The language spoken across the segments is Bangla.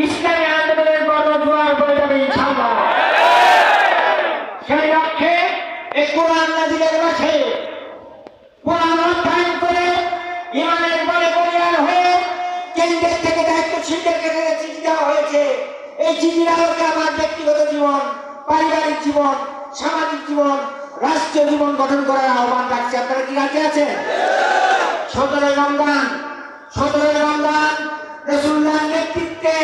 ইসলামী আন্দোলনের গণজোয়ার বয়ে যাবে ইনশাআল্লাহ। সেই লক্ষ্যে এই কোরআন নাযিলের মাঠে কোরআন অধ্যয়ন করে ইমানের বলে বলিয়ান হয়ে কেন্দ্রের থেকে দায়িত্বশীলদেরকে চিঠি দেওয়া হয়েছে। এই চিঠির আলোকে আমার ব্যক্তিগত জীবন, পারিবারিক জীবন, সামাজিক জীবন, রাষ্ট্রীয় জীবন গঠন করার আহ্বান রাখছে। আপনারা কি রাজি আছেন? 17 রমজান রাসূলুল্লাহর নেতৃত্বে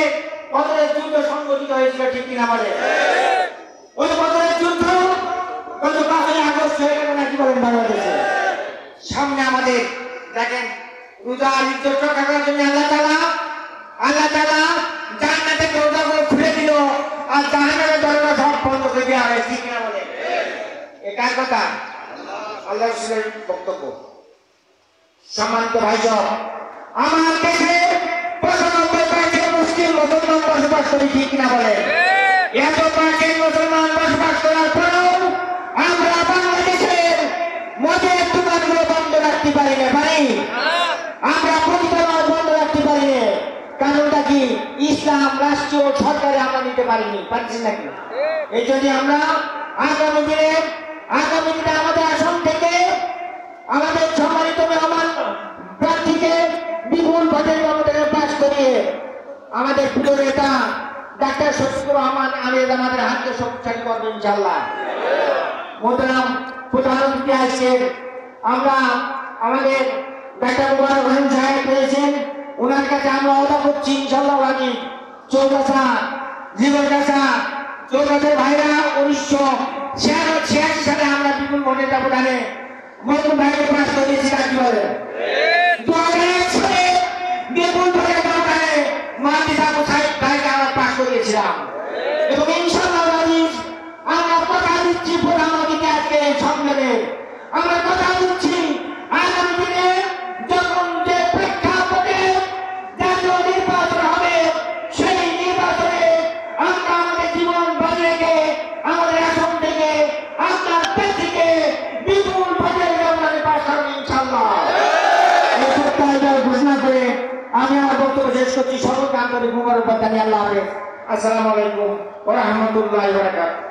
বদরের যুদ্ধ সংগঠিত হয়েছিল, ঠিক কিনা বলে? ওই বদরের যুদ্ধ গত 5 আগস্ট হয়ে গেল নাকি বলেন বাংলাদেশে? সামনে আমাদের দেখেন রোজার ইজ্জত রক্ষা করার জন্য আল্লাহ তাআলা জান্নাতের দরজাগুলো খুলে দিল আর জাহান্নামের দরজা সব বন্ধ করে দেওয়া হয়েছে, ঠিক কিনা বলে? এটা কথা আল্লাহ রাসূলের বক্তব্য। সম্মানিত ভাইসব, আমার দেশে 95% মুসলিম মুসলমান বসবাস করি, ঠিক কিনা বলে? এত পার্সেন্ট মুসলমান বসবাস করার পরেও আমরা বাংলাদেশের মদের দোকানগুলো বন্ধ রাখতে পারি না, পারি? আমরা পরিবার বন্ধ রাখতে পারি না। কারণটা কি? ইসলাম রাষ্ট্রীয় সরকারে আমরা নিতে পারিনি, পারছি নাকি? এই জন্য আমরা আগামী দিনে আমাদের আসন থেকে আমাদের সম্মানিত মেহমান প্রার্থীকে বিপুল ভোটের আমাদের পাশ করিয়ে আমাদের প্রিয় নেতা ডাক্তার শফিকুর রহমান আমির আমাদের হাতকে শক্তিশালী করবেন ইনশাআল্লাহ। মোহতারাম প্রধান অতিথি আসছেন, আমরা আমাদের ডাক্তার মুবারক হোসেন সাহেব পেয়েছেন, ওনার কাছে আমরা আশা করছি ইনশাআল্লাহ রাজি চৌগাছা চৌগাছের ভাইরা 1986 সালে আমরা বিপুল ভোটের ব্যবধানে মজুর ভাইকে পাশ করিয়েছি, রাজি বলেন? 2001 সালে বিপুল ভোটের ব্যবধানে মাহদিস আবু সাইদ ভাইকে আমরা পাশ করিয়েছিলাম এবং ইনশাআল্লাহ রাজি আমরা কথা দিচ্ছি প্রধান অতিথি আজকে সম্মেলনে আমরা কথা দিচ্ছি আগামী দিনে যখন যে প্রেক্ষাপটে জাতীয় নির্বাচন হবে সেই নির্বাচনে আমরা আমাদের জীবন বাজি রেখে আমাদের আসন থেকে আপনার প্রার্থীকে বিপুল ভোটের ব্যবধানে পাশ করবেন ইনশাআল্লাহ। এই প্রত্যাশা ঘোষণা করে আমি আমার বক্তব্য শেষ করছি। সকলকে আন্তরিক মুবারকবাদ জানিয়ে আল্লাহ হাফেজ। আসসালামু আলাইকুম ওয়া রাহমাতুল্লাহি ওয়া বারাকাতুহু।